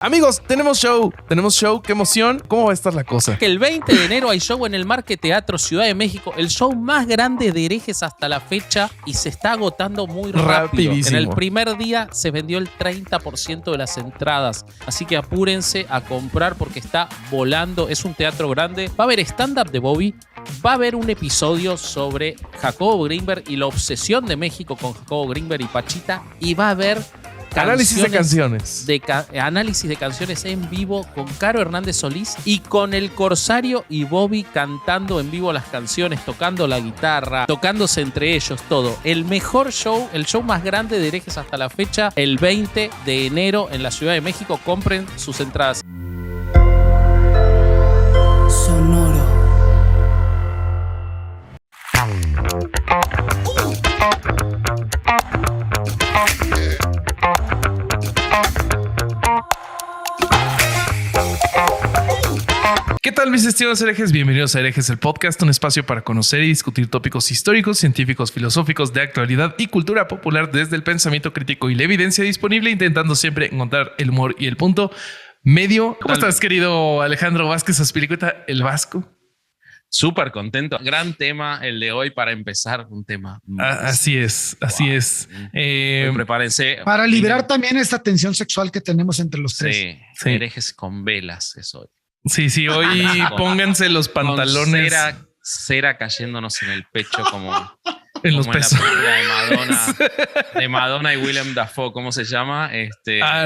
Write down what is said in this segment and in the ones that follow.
Amigos, tenemos show, qué emoción. ¿Cómo va a estar la cosa? Que el 20 de enero hay show en el Marque Teatro Ciudad de México, el show más grande de herejes hasta la fecha y se está agotando muy rápido. Rapidísimo. En el primer día se vendió el 30% de las entradas, así que apúrense a comprar porque está volando. Es un teatro grande. Va a haber stand-up de Bobby, va a haber un episodio sobre Jacobo Greenberg y la obsesión de México con Jacobo Greenberg y Pachita, y va a haber Análisis de canciones. Análisis de canciones en vivo con Caro Hernández Solís y con el Corsario y Bobby cantando en vivo las canciones, tocando la guitarra, tocándose entre ellos, todo. El mejor show, el show más grande de herejes hasta la fecha, el 20 de enero en la Ciudad de México. Compren sus entradas. Sonoro. ¿Qué tal, mis estimados herejes? Bienvenidos a Herejes, el podcast, un espacio para conocer y discutir tópicos históricos, científicos, filosóficos, de actualidad y cultura popular desde el pensamiento crítico y la evidencia disponible, intentando siempre encontrar el humor y el punto medio. ¿Cómo estás, querido Alejandro Vázquez Azpilicueta, el Vasco? Súper contento. Gran tema el de hoy para empezar, un tema. Así es. Prepárense. Para liberar también esta tensión sexual que tenemos entre los tres. Sí, herejes con velas es hoy. Sí, hoy pónganse los pantalones. Con cera cayéndonos en el pecho como en los pesos. En la película de Madonna y Willem Dafoe, ¿cómo se llama?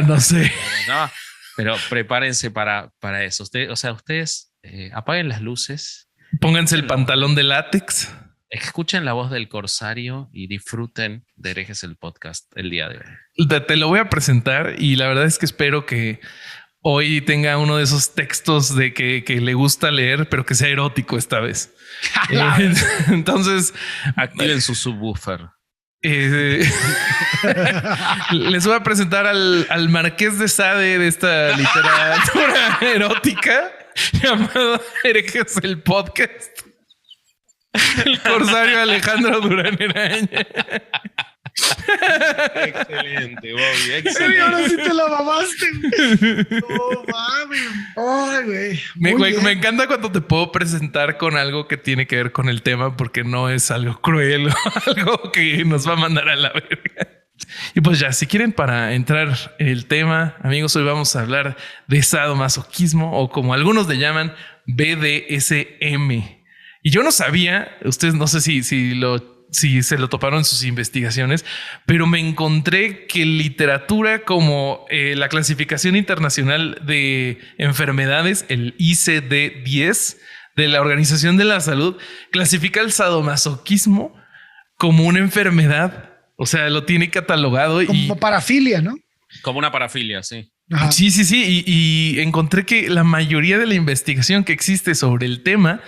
No sé. No, pero prepárense para eso. Ustedes apaguen las luces. Pónganse el pantalón de látex. Escuchen la voz del Corsario y disfruten de Herejes el podcast el día de hoy. Te lo voy a presentar y la verdad es que espero que hoy tenga uno de esos textos de que le gusta leer, pero que sea erótico esta vez. Entonces, activen su subwoofer. Les voy a presentar al Marqués de Sade de esta literatura erótica llamado Herejes el podcast. El Corsario Alejandro Durán Eraña. Excelente, Bobby. Excelente. Ahora sí te la mamaste. No mames. Ay, güey. Me encanta cuando te puedo presentar con algo que tiene que ver con el tema, porque no es algo cruel o algo que nos va a mandar a la verga. Y pues ya, si quieren, para entrar en el tema, amigos, hoy vamos a hablar de sadomasoquismo, o como algunos le llaman, BDSM. Y yo no sabía, ustedes no sé si se lo toparon en sus investigaciones, pero me encontré que literatura como la Clasificación Internacional de Enfermedades, el ICD-10 de la Organización de la Salud, clasifica el sadomasoquismo como una enfermedad. O sea, lo tiene catalogado. Como parafilia, ¿no? Como una parafilia, sí. Ajá. Sí. Y encontré que la mayoría de la investigación que existe sobre el tema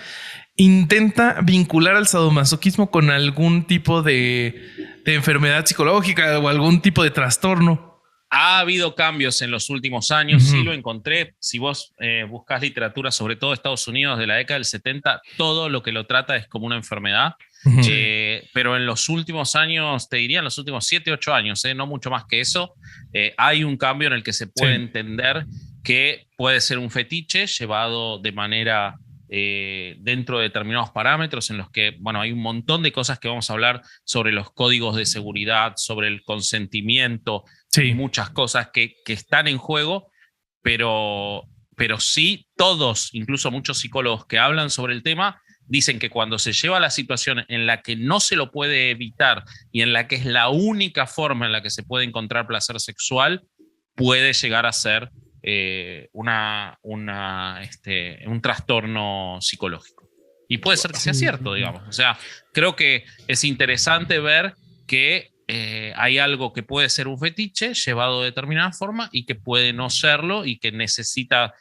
intenta vincular al sadomasoquismo con algún tipo de enfermedad psicológica o algún tipo de trastorno. Ha habido cambios en los últimos años, sí lo encontré. Si vos buscas literatura, sobre todo Estados Unidos de la década del 70, todo lo que lo trata es como una enfermedad. Pero en los últimos años, te diría en los últimos 7, 8 años, no mucho más que eso, hay un cambio en el que se puede entender que puede ser un fetiche llevado de manera dentro de determinados parámetros en los que, bueno, hay un montón de cosas que vamos a hablar sobre los códigos de seguridad, sobre el consentimiento, muchas cosas que están en juego, pero sí todos, incluso muchos psicólogos que hablan sobre el tema, dicen que cuando se lleva a la situación en la que no se lo puede evitar y en la que es la única forma en la que se puede encontrar placer sexual, puede llegar a ser un trastorno psicológico. Y puede ser que sea cierto, digamos. O sea, creo que es interesante ver que hay algo que puede ser un fetiche llevado de determinada forma y que puede no serlo y que necesita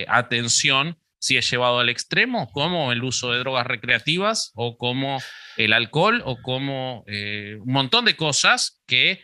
atención si es llevado al extremo, como el uso de drogas recreativas o como el alcohol o como un montón de cosas que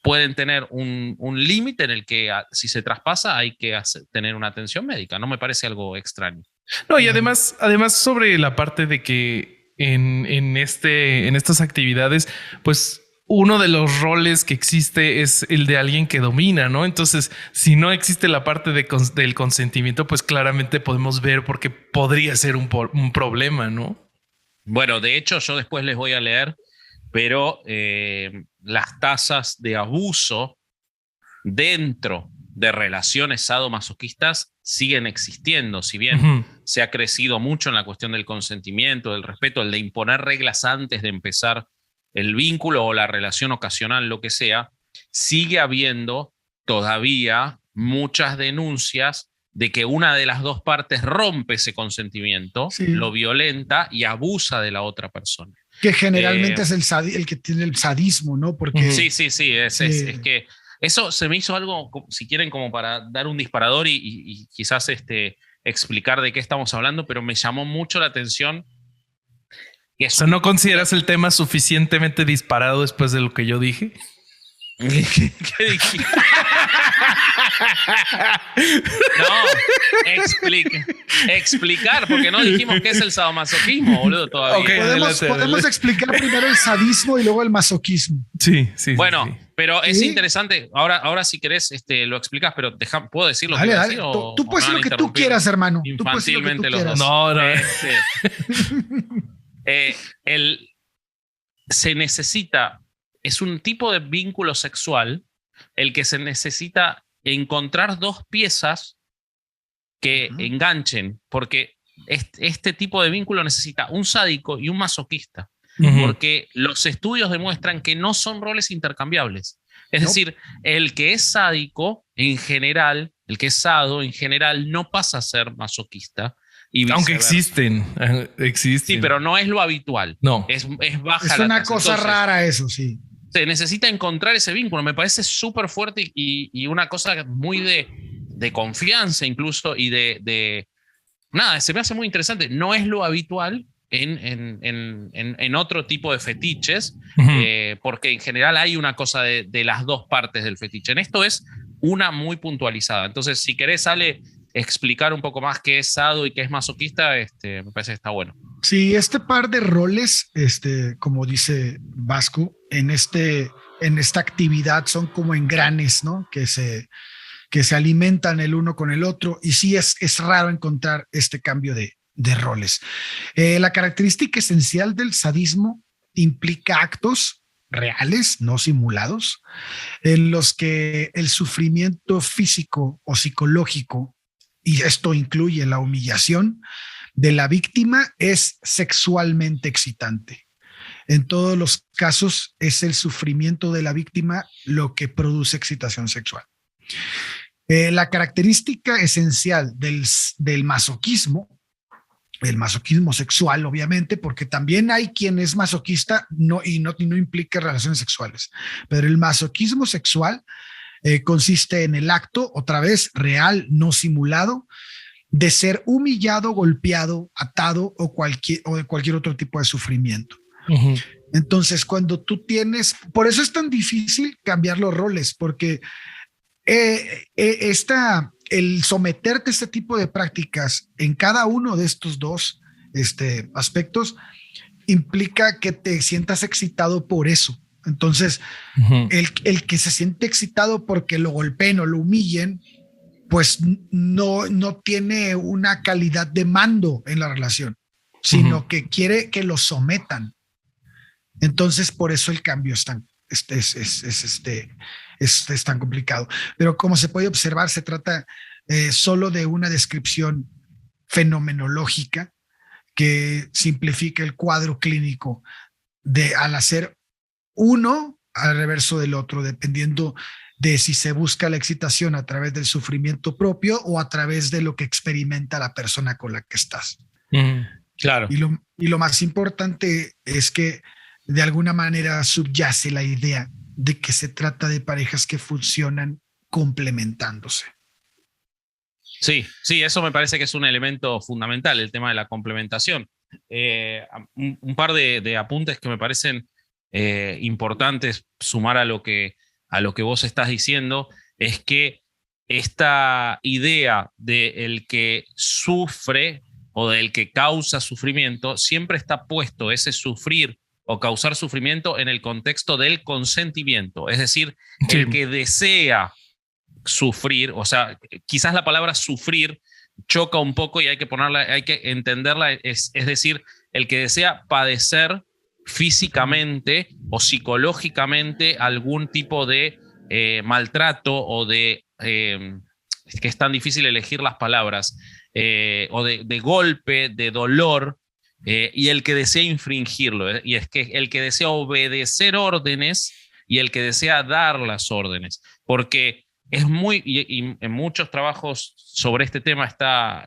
pueden tener un límite en el que si se traspasa hay que tener una atención médica. No me parece algo extraño. No, y además sobre la parte de que en estas actividades, pues uno de los roles que existe es el de alguien que domina, ¿no? Entonces, si no existe la parte del consentimiento, pues claramente podemos ver por qué podría ser un problema, ¿no? Bueno, de hecho, yo después les voy a leer, pero las tasas de abuso dentro de relaciones sadomasoquistas siguen existiendo, si bien se ha crecido mucho en la cuestión del consentimiento, del respeto, el de imponer reglas antes de empezar el vínculo o la relación ocasional, lo que sea, sigue habiendo todavía muchas denuncias de que una de las dos partes rompe ese consentimiento, lo violenta y abusa de la otra persona. Que generalmente es el que tiene el sadismo, ¿no? Porque sí, es que eso se me hizo algo, si quieren, como para dar un disparador y quizás explicar de qué estamos hablando, pero me llamó mucho la atención. O sea, ¿no consideras el tema suficientemente disparado después de lo que yo dije? ¿Qué dije? No, explicar, porque no dijimos qué es el sadomasoquismo, boludo, todavía. Okay, podemos explicar primero el sadismo y luego el masoquismo. Sí. Bueno, pero es interesante. Ahora si querés, lo explicas, pero ¿puedo decir lo que dale. Tú puedes decir lo que tú quieras, hermano. Infantilmente los dos. No. Se necesita, es un tipo de vínculo sexual el que se necesita encontrar dos piezas que enganchen, porque este tipo de vínculo necesita un sádico y un masoquista, porque los estudios demuestran que no son roles intercambiables. Es decir, el que es sádico en general, el que es sado en general no pasa a ser masoquista. Aunque existen. Sí, pero no es lo habitual. No. Es baja la tasa. Es una cosa rara eso, sí. Se necesita encontrar ese vínculo. Me parece súper fuerte y una cosa muy de confianza incluso y nada, se me hace muy interesante. No es lo habitual en otro tipo de fetiches, porque en general hay una cosa de las dos partes del fetiche. En esto es una muy puntualizada. Entonces, si querés, Ale, explicar un poco más qué es sado y qué es masoquista, me parece que está bueno. Sí, este par de roles, como dice Vasco, en esta actividad son como engranes, ¿no? Que se alimentan el uno con el otro, y sí es raro encontrar este cambio de roles. La característica esencial del sadismo implica actos reales, no simulados, en los que el sufrimiento físico o psicológico, y esto incluye la humillación de la víctima, es sexualmente excitante. En todos los casos es el sufrimiento de la víctima lo que produce excitación sexual. La característica esencial del masoquismo, el masoquismo sexual, obviamente, porque también hay quien es masoquista y no implica relaciones sexuales, pero el masoquismo sexual consiste en el acto, otra vez, real, no simulado, de ser humillado, golpeado, atado o de cualquier otro tipo de sufrimiento. Entonces, cuando tú tienes, por eso es tan difícil cambiar los roles, porque el someterte a este tipo de prácticas en cada uno de estos dos aspectos implica que te sientas excitado por eso. Entonces, el que se siente excitado porque lo golpeen o lo humillen, pues no tiene una calidad de mando en la relación, sino que quiere que lo sometan. Entonces, por eso el cambio es tan complicado. Pero como se puede observar, se trata solo de una descripción fenomenológica que simplifica el cuadro clínico al hacer uno al reverso del otro, dependiendo de si se busca la excitación a través del sufrimiento propio o a través de lo que experimenta la persona con la que estás. Claro. Y lo más importante es que de alguna manera subyace la idea de que se trata de parejas que funcionan complementándose. Sí, eso me parece que es un elemento fundamental, el tema de la complementación. Un par de apuntes que me parecen importantes sumar a lo que vos estás diciendo es que esta idea del que sufre o del que causa sufrimiento siempre está puesto ese sufrir o causar sufrimiento en el contexto del consentimiento. Es decir, el que desea sufrir, o sea, quizás la palabra sufrir choca un poco y hay que entenderla, es decir, el que desea padecer físicamente o psicológicamente algún tipo de maltrato o de, es que es tan difícil elegir las palabras, o de golpe, de dolor, y el que desea infringirlo, y es que el que desea obedecer órdenes y el que desea dar las órdenes, porque es y en muchos trabajos sobre este tema está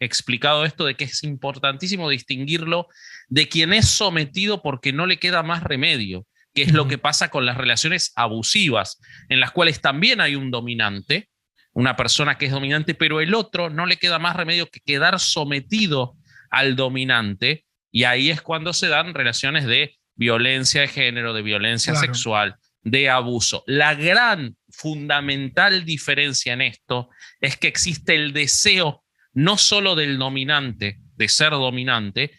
explicado esto de que es importantísimo distinguirlo de quien es sometido porque no le queda más remedio, que es lo que pasa con las relaciones abusivas, en las cuales también hay un dominante, una persona que es dominante, pero el otro no le queda más remedio que quedar sometido al dominante, y ahí es cuando se dan relaciones de violencia de género, de violencia sexual, de abuso. La gran fundamental diferencia en esto es que existe el deseo no solo del dominante de ser dominante,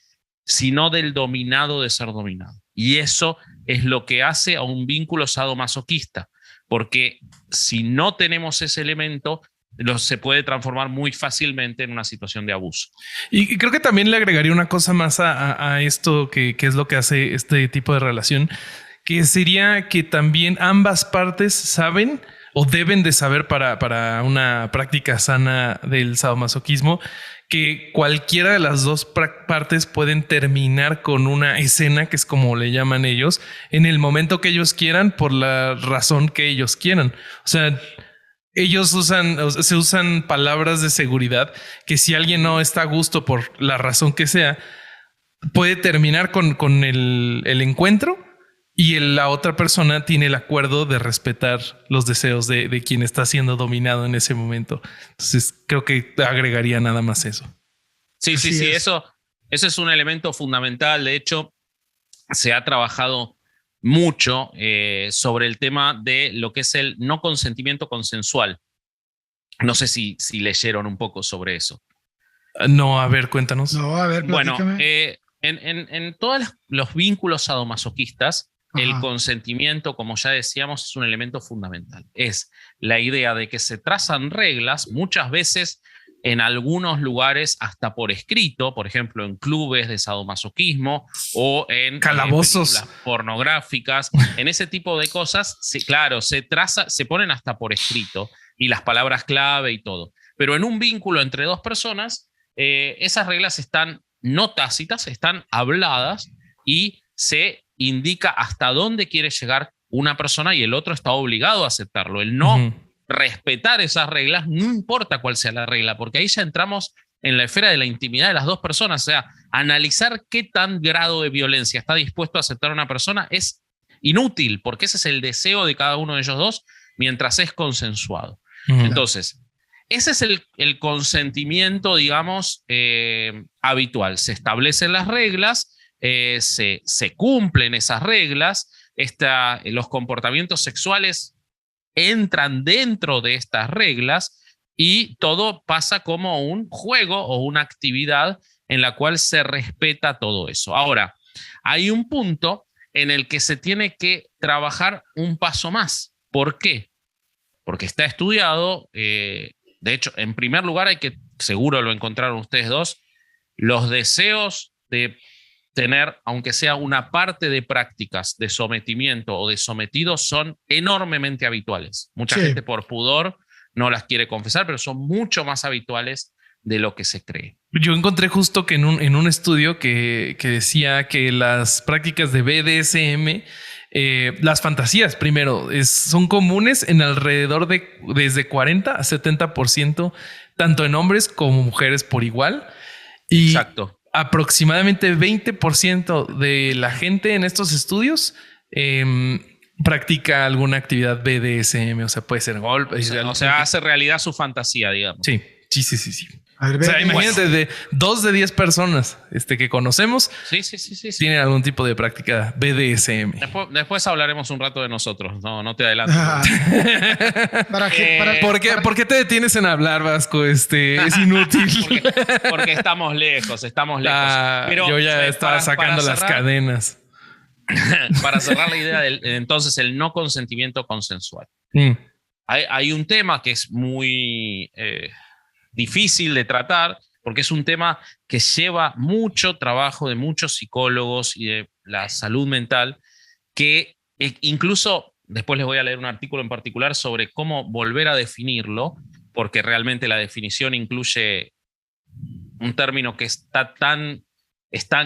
sino del dominado de ser dominado. Y eso es lo que hace a un vínculo sadomasoquista, porque si no tenemos ese elemento, se puede transformar muy fácilmente en una situación de abuso. Y creo que también le agregaría una cosa más a esto, que es lo que hace este tipo de relación, que sería que también ambas partes saben o deben de saber para una práctica sana del sadomasoquismo que cualquiera de las dos partes pueden terminar con una escena, que es como le llaman ellos, en el momento que ellos quieran, por la razón que ellos quieran. O sea, ellos se usan palabras de seguridad que si alguien no está a gusto por la razón que sea, puede terminar con el encuentro, y la otra persona tiene el acuerdo de respetar los deseos de quien está siendo dominado en ese momento. Entonces creo que agregaría nada más eso. Sí, eso es un elemento fundamental. De hecho, se ha trabajado mucho sobre el tema de lo que es el no consentimiento consensual. No sé si leyeron un poco sobre eso. No, a ver, cuéntanos. No, a ver, platícame. Bueno, en todos los vínculos sadomasoquistas, el consentimiento, como ya decíamos, es un elemento fundamental. Es la idea de que se trazan reglas, muchas veces en algunos lugares hasta por escrito, por ejemplo, en clubes de sadomasoquismo o en calabozos películas pornográficas, en ese tipo de cosas, claro, se ponen hasta por escrito, y las palabras clave y todo. Pero en un vínculo entre dos personas, esas reglas están no tácitas, están habladas, y se indica hasta dónde quiere llegar una persona y el otro está obligado a aceptarlo. El no respetar esas reglas, no importa cuál sea la regla, porque ahí ya entramos en la esfera de la intimidad de las dos personas. O sea, analizar qué tan grado de violencia está dispuesto a aceptar una persona es inútil, porque ese es el deseo de cada uno de ellos dos mientras es consensuado. Entonces, ese es el consentimiento, digamos, habitual. Se establecen las reglas, se cumplen esas reglas, los comportamientos sexuales entran dentro de estas reglas, y todo pasa como un juego o una actividad en la cual se respeta todo eso. Ahora, hay un punto en el que se tiene que trabajar un paso más. ¿Por qué? Porque está estudiado, de hecho, en primer lugar seguro lo encontraron ustedes dos, los deseos de tener, aunque sea una parte de prácticas de sometimiento o de sometido, son enormemente habituales. Mucha gente por pudor no las quiere confesar, pero son mucho más habituales de lo que se cree. Yo encontré justo que en un estudio que decía que las prácticas de BDSM, las fantasías primero, son comunes en alrededor de desde 40 a 70%, tanto en hombres como mujeres por igual. Y exacto. Aproximadamente 20% de la gente en estos estudios practica alguna actividad BDSM, o sea, puede ser golpe. O sea, hace realidad su fantasía, digamos. Sí. A ver, o sea, imagínate, de 2 de 10 personas que conocemos tienen algún tipo de práctica BDSM. Después hablaremos un rato de nosotros. No te adelantes. ¿Por qué te detienes en hablar, Vasco? Es inútil. porque estamos lejos. Pero yo ya estaba sacando las cadenas. para cerrar la idea del entonces el no consentimiento consensual. Hay un tema que es muy difícil de tratar, porque es un tema que lleva mucho trabajo de muchos psicólogos y de la salud mental, que incluso después les voy a leer un artículo en particular sobre cómo volver a definirlo, porque realmente la definición incluye un término que es tan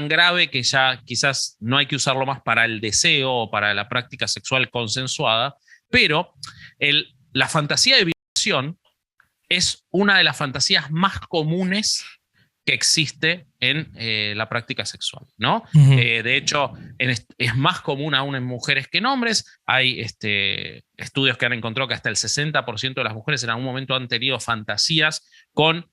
grave que ya quizás no hay que usarlo más para el deseo o para la práctica sexual consensuada, pero la fantasía de violación es una de las fantasías más comunes que existe en la práctica sexual, ¿no? De hecho, es más común aún en mujeres que en hombres. Hay estudios que han encontrado que hasta el 60% de las mujeres en algún momento han tenido fantasías con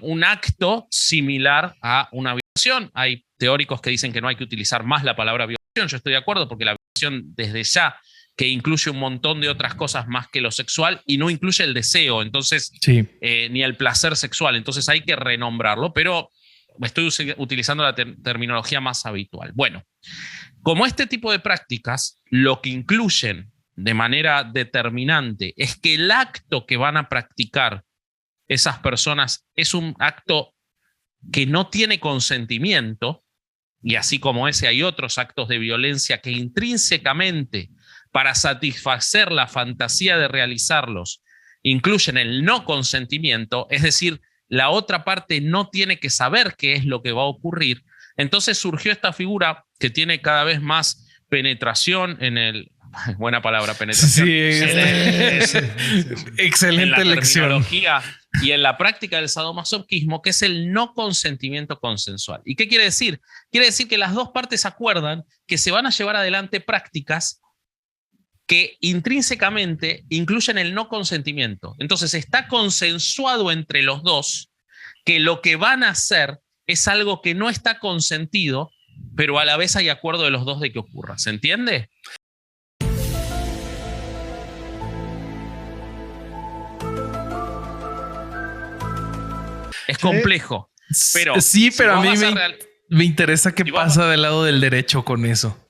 un acto similar a una violación. Hay teóricos que dicen que no hay que utilizar más la palabra violación. Yo estoy de acuerdo porque la violación desde ya que incluye un montón de otras cosas más que lo sexual y no incluye el deseo, entonces, ni el placer sexual, entonces hay que renombrarlo, pero estoy utilizando la terminología más habitual. Bueno, como este tipo de prácticas lo que incluyen de manera determinante es que el acto que van a practicar esas personas es un acto que no tiene consentimiento, y así como ese hay otros actos de violencia que intrínsecamente para satisfacer la fantasía de realizarlos, incluyen el no consentimiento, es decir, la otra parte no tiene que saber qué es lo que va a ocurrir. Entonces surgió esta figura que tiene cada vez más penetración en el... Buena palabra, penetración. Excelente lección. Y en la práctica del sadomasoquismo, que es el no consentimiento consensual. ¿Y qué quiere decir? Quiere decir que las dos partes acuerdan que se van a llevar adelante prácticas que intrínsecamente incluyen el no consentimiento. Entonces está consensuado entre los dos que lo que van a hacer es algo que no está consentido, pero a la vez hay acuerdo de los dos de que ocurra. ¿Se entiende? Es complejo. Pero sí, pero a mí me interesa qué pasa del lado del derecho con eso.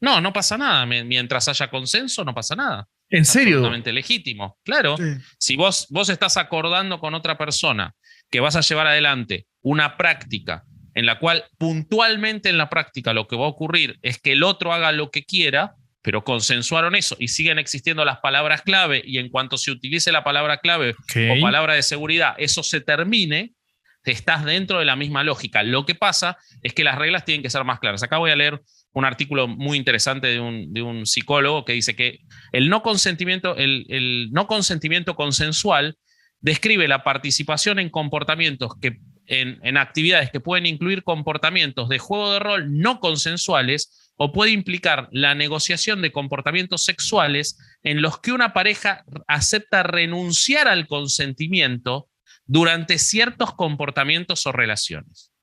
No pasa nada. Mientras haya consenso, no pasa nada. ¿En serio? Absolutamente legítimo. Claro. Sí. Si vos estás acordando con otra persona que vas a llevar adelante una práctica en la cual puntualmente en la práctica lo que va a ocurrir es que el otro haga lo que quiera, pero consensuaron eso y siguen existiendo las palabras clave, y en cuanto se utilice la palabra clave o palabra de seguridad, eso se termine, estás dentro de la misma lógica. Lo que pasa es que las reglas tienen que ser más claras. Acá voy a leer un artículo muy interesante de un psicólogo que dice que el no consentimiento consensual describe la participación en comportamientos en actividades que pueden incluir comportamientos de juego de rol no consensuales, o puede implicar la negociación de comportamientos sexuales en los que una pareja acepta renunciar al consentimiento durante ciertos comportamientos o relaciones.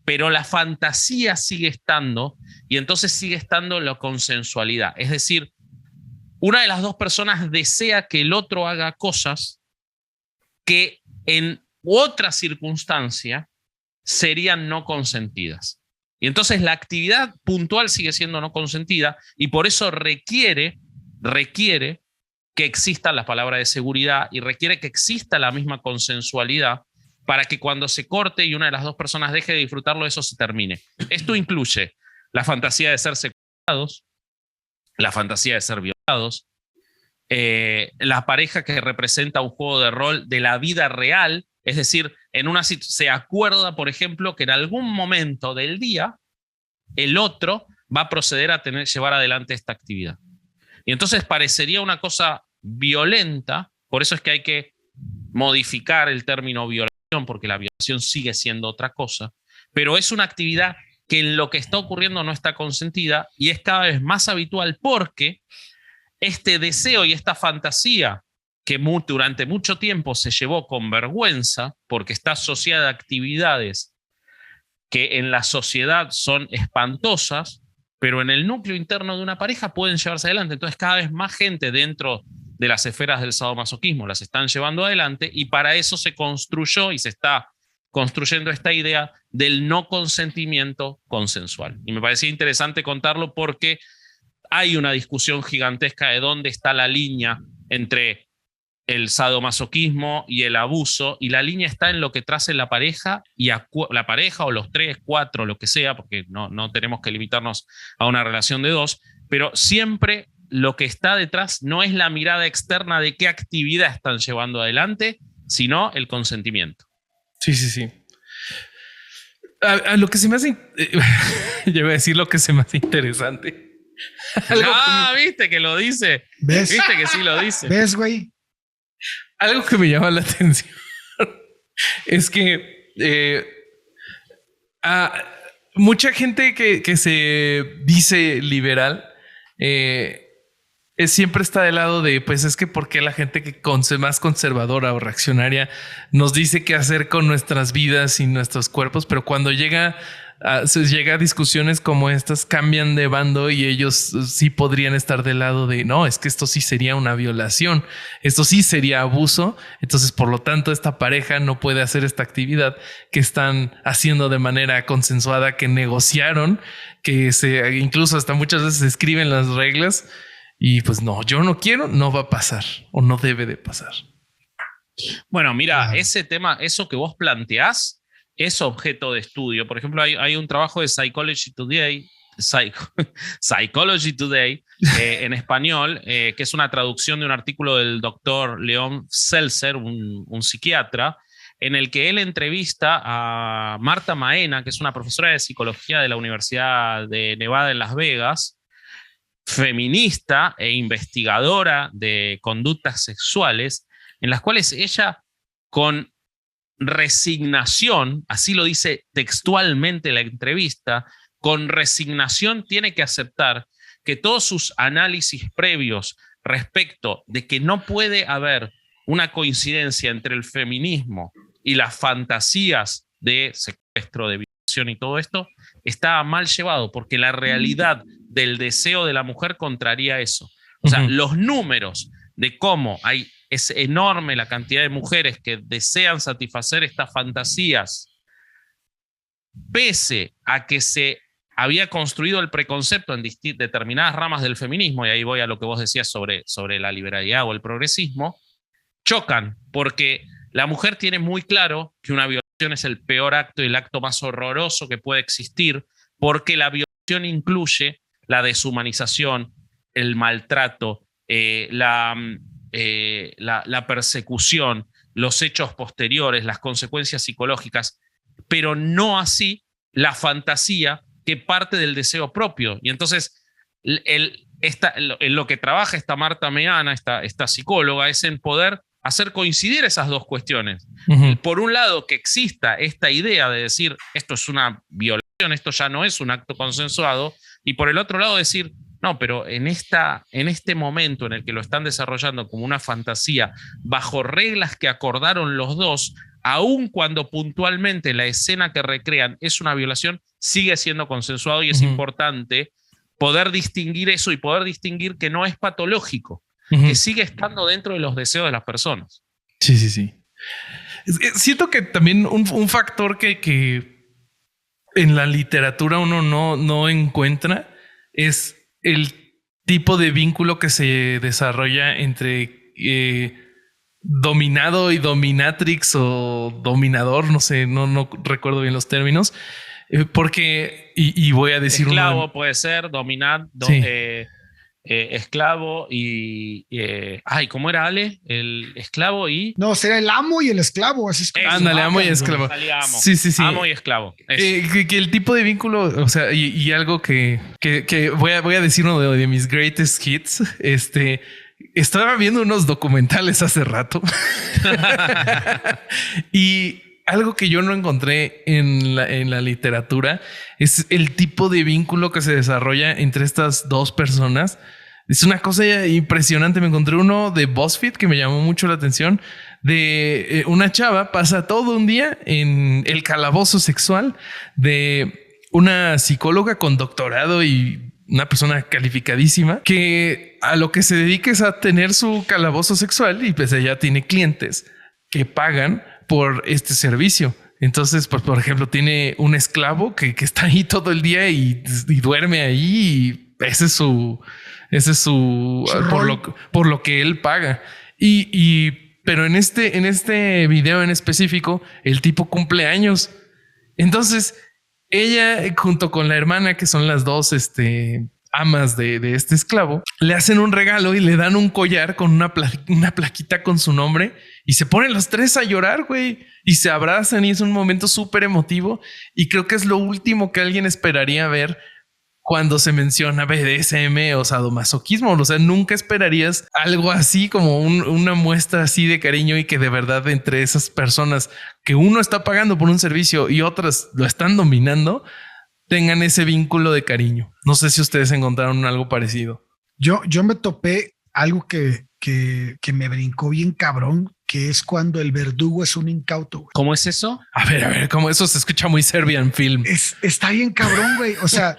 Pero la fantasía sigue estando, y entonces sigue estando la consensualidad. Es decir, una de las dos personas desea que el otro haga cosas que en otra circunstancia serían no consentidas. Y entonces la actividad puntual sigue siendo no consentida, y por eso requiere que exista la palabra de seguridad y requiere que exista la misma consensualidad para que cuando se corte y una de las dos personas deje de disfrutarlo, eso se termine. Esto incluye la fantasía de ser secuestrados, la fantasía de ser violados, la pareja que representa un juego de rol de la vida real. Es decir, se acuerda, por ejemplo, que en algún momento del día el otro va a proceder a llevar adelante esta actividad. Y entonces parecería una cosa violenta, por eso es que hay que modificar el término violación, porque la violación sigue siendo otra cosa, pero es una actividad que en lo que está ocurriendo no está consentida, y es cada vez más habitual porque este deseo y esta fantasía que durante mucho tiempo se llevó con vergüenza porque está asociada a actividades que en la sociedad son espantosas, pero en el núcleo interno de una pareja pueden llevarse adelante. Entonces cada vez más gente dentro de las esferas del sadomasoquismo las están llevando adelante, y para eso se construyó y se está construyendo esta idea del no consentimiento consensual. Y me parecía interesante contarlo porque hay una discusión gigantesca de dónde está la línea entre el sadomasoquismo y el abuso, y la línea está en lo que trace la pareja, y la pareja o los 3, 4, lo que sea, porque no tenemos que limitarnos a una relación de 2, pero siempre lo que está detrás no es la mirada externa de qué actividad están llevando adelante, sino el consentimiento. Sí. A lo que se me hace... yo iba a decir lo que se me hace interesante. ¿Viste que lo dice? ¿Ves? ¿Viste que sí lo dice? ¿Ves, güey? Algo que me llama la atención es que mucha gente que se dice liberal siempre está del lado de, pues es que por qué la gente que más conservadora o reaccionaria nos dice qué hacer con nuestras vidas y nuestros cuerpos, pero cuando llega a discusiones como estas, cambian de bando y ellos sí podrían estar del lado de no, es que esto sí sería una violación, esto sí sería abuso, entonces por lo tanto esta pareja no puede hacer esta actividad que están haciendo de manera consensuada, que negociaron, que incluso hasta muchas veces se escriben las reglas y pues no, yo no quiero, no va a pasar o no debe de pasar. Bueno, mira, ese tema, eso que vos planteás, es objeto de estudio. Por ejemplo, hay un trabajo de Psychology Today en español, que es una traducción de un artículo del doctor León Seltzer, un psiquiatra, en el que él entrevista a Marta Maena, que es una profesora de psicología de la Universidad de Nevada en Las Vegas, feminista e investigadora de conductas sexuales, en las cuales ella, con resignación, así lo dice textualmente la entrevista, con resignación tiene que aceptar que todos sus análisis previos respecto de que no puede haber una coincidencia entre el feminismo y las fantasías de secuestro, de violación y todo esto, estaba mal llevado, porque la realidad del deseo de la mujer contraría eso. O sea, los números de cómo es enorme la cantidad de mujeres que desean satisfacer estas fantasías, pese a que se había construido el preconcepto en determinadas ramas del feminismo, y ahí voy a lo que vos decías sobre la liberalidad o el progresismo, chocan, porque la mujer tiene muy claro que una violación es el peor acto y el acto más horroroso que puede existir, porque la violación incluye la deshumanización, el maltrato, la persecución, los hechos posteriores, las consecuencias psicológicas, pero no así la fantasía que parte del deseo propio. Y entonces en lo que trabaja esta Marta Meana, esta psicóloga, es en poder hacer coincidir esas dos cuestiones. Por un lado, que exista esta idea de decir esto es una violación, esto ya no es un acto consensuado, y por el otro lado decir no, pero en este momento en el que lo están desarrollando como una fantasía bajo reglas que acordaron los dos, aun cuando puntualmente la escena que recrean es una violación, sigue siendo consensuado, y es importante poder distinguir eso y poder distinguir que no es patológico, que sigue estando dentro de los deseos de las personas. Sí. Siento que también un factor que en la literatura uno no encuentra es el tipo de vínculo que se desarrolla entre dominado y dominatrix o dominador, no sé, no recuerdo bien los términos, porque, y voy a decir... Esclavo puede ser, esclavo y... ¿cómo era, Ale? El esclavo y... No, será el amo y el esclavo. Así es. Ándale, amo y esclavo. Sí. Amo y esclavo. Que el tipo de vínculo, o sea, y algo que voy a decir uno de mis greatest hits, estaba viendo unos documentales hace rato y algo que yo no encontré en la literatura es el tipo de vínculo que se desarrolla entre estas dos personas. Es una cosa impresionante. Me encontré uno de BuzzFeed que me llamó mucho la atención, de una chava pasa todo un día en el calabozo sexual de una psicóloga con doctorado y una persona calificadísima, que a lo que se dedica es a tener su calabozo sexual, y pues ella tiene clientes que pagan por este servicio. Entonces, pues, por ejemplo, tiene un esclavo que está ahí todo el día y duerme ahí. Y ese es su por lo que él paga. Pero en este video en específico, el tipo cumple años. Entonces, ella, junto con la hermana, que son las dos, amas de este esclavo, le hacen un regalo y le dan un collar con una plaquita con su nombre y se ponen los tres a llorar, güey, y se abrazan y es un momento súper emotivo y creo que es lo último que alguien esperaría ver cuando se menciona BDSM o sadomasoquismo. O sea, nunca esperarías algo así como una muestra así de cariño y que de verdad entre esas personas que uno está pagando por un servicio y otras lo están dominando tengan ese vínculo de cariño. No sé si ustedes encontraron algo parecido. Yo me topé algo que me brincó bien cabrón, que es cuando el verdugo es un incauto, güey. ¿Cómo es eso? A ver, como eso se escucha muy Serbian Film. Está bien cabrón, güey. O sea,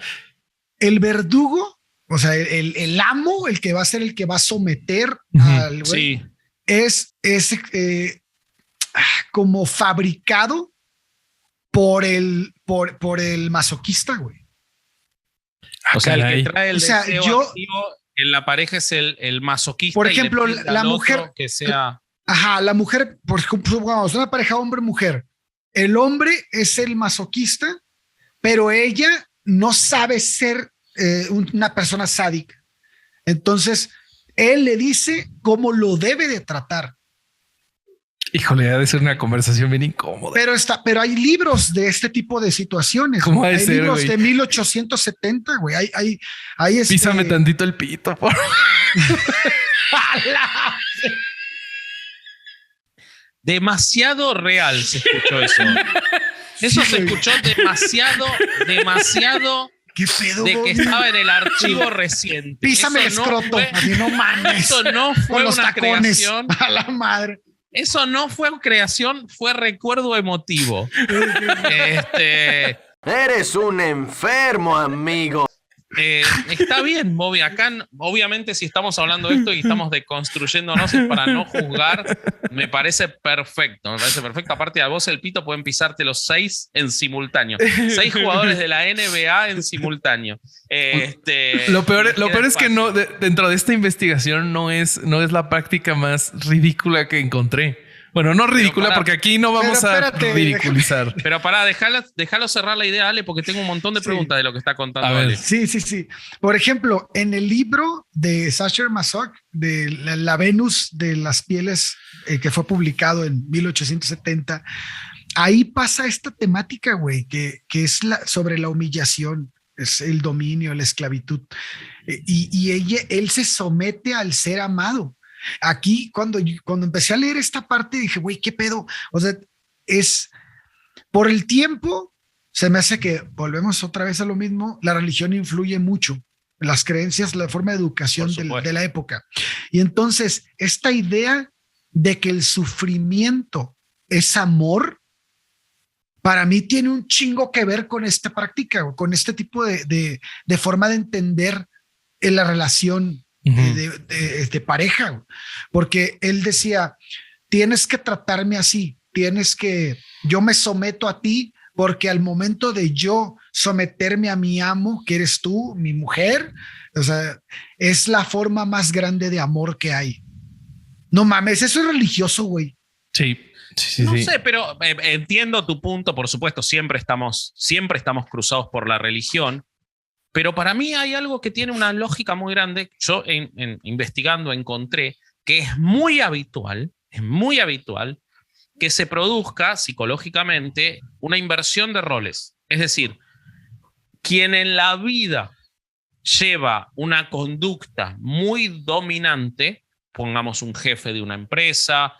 el verdugo, o sea, el amo, el que va a ser el que va a someter al güey, sí, es como fabricado por el masoquista, güey. O sea, caray. el que trae el deseo activo en la pareja es el masoquista. Por ejemplo, la mujer que sea. Ajá, la mujer, por ejemplo, vamos, una pareja hombre-mujer. El hombre es el masoquista, pero ella no sabe ser una persona sádica. Entonces, él le dice cómo lo debe de tratar. Híjole, ha de ser una conversación bien incómoda. Pero hay libros de este tipo de situaciones. ¿Cómo hay ser, libros güey? de 1870, güey. Hay Písame tantito el pito, por Demasiado real se escuchó eso. Eso se escuchó demasiado ¿Qué pedo, de que güey? estaba en el archivo reciente. Písame el Eso escroto. Así no mames. Eso no fue Con los una tacones. creación. A la madre. Eso no fue creación, fue recuerdo emotivo. Eres un enfermo, amigo. Está bien, Bobby. Acá, obviamente, si estamos hablando de esto y estamos deconstruyéndonos es para no juzgar, me parece perfecto. Me parece perfecto. Aparte, a vos el pito pueden pisarte los 6 en simultáneo. 6 jugadores de la NBA en simultáneo. Lo peor es que no, dentro de esta investigación no es la práctica más ridícula que encontré. Bueno, no ridícula, porque aquí no vamos a ridiculizar. Pero pará, déjalo cerrar la idea, Ale, porque tengo un montón de preguntas de lo que está contando Ale. Sí. Por ejemplo, en el libro de Sacher Masoch, de la Venus de las pieles, que fue publicado en 1870, ahí pasa esta temática, güey, que es sobre la humillación, es el dominio, la esclavitud. Él se somete al ser amado. Aquí, cuando empecé a leer esta parte, dije, güey, ¿qué pedo? O sea, es por el tiempo, se me hace que volvemos otra vez a lo mismo. La religión influye mucho, las creencias, la forma de educación de la época. Y entonces, esta idea de que el sufrimiento es amor, para mí tiene un chingo que ver con esta práctica, con este tipo de forma de entender la relación de pareja, porque él decía, tienes que tratarme así, yo me someto a ti, porque al momento de yo someterme a mi amo, que eres tú, mi mujer, o sea, es la forma más grande de amor que hay. No mames, eso es religioso, güey. Sí. No sé, pero entiendo tu punto, por supuesto, siempre estamos cruzados por la religión. Pero para mí hay algo que tiene una lógica muy grande. Yo investigando encontré que es muy habitual que se produzca psicológicamente una inversión de roles. Es decir, quien en la vida lleva una conducta muy dominante, pongamos un jefe de una empresa,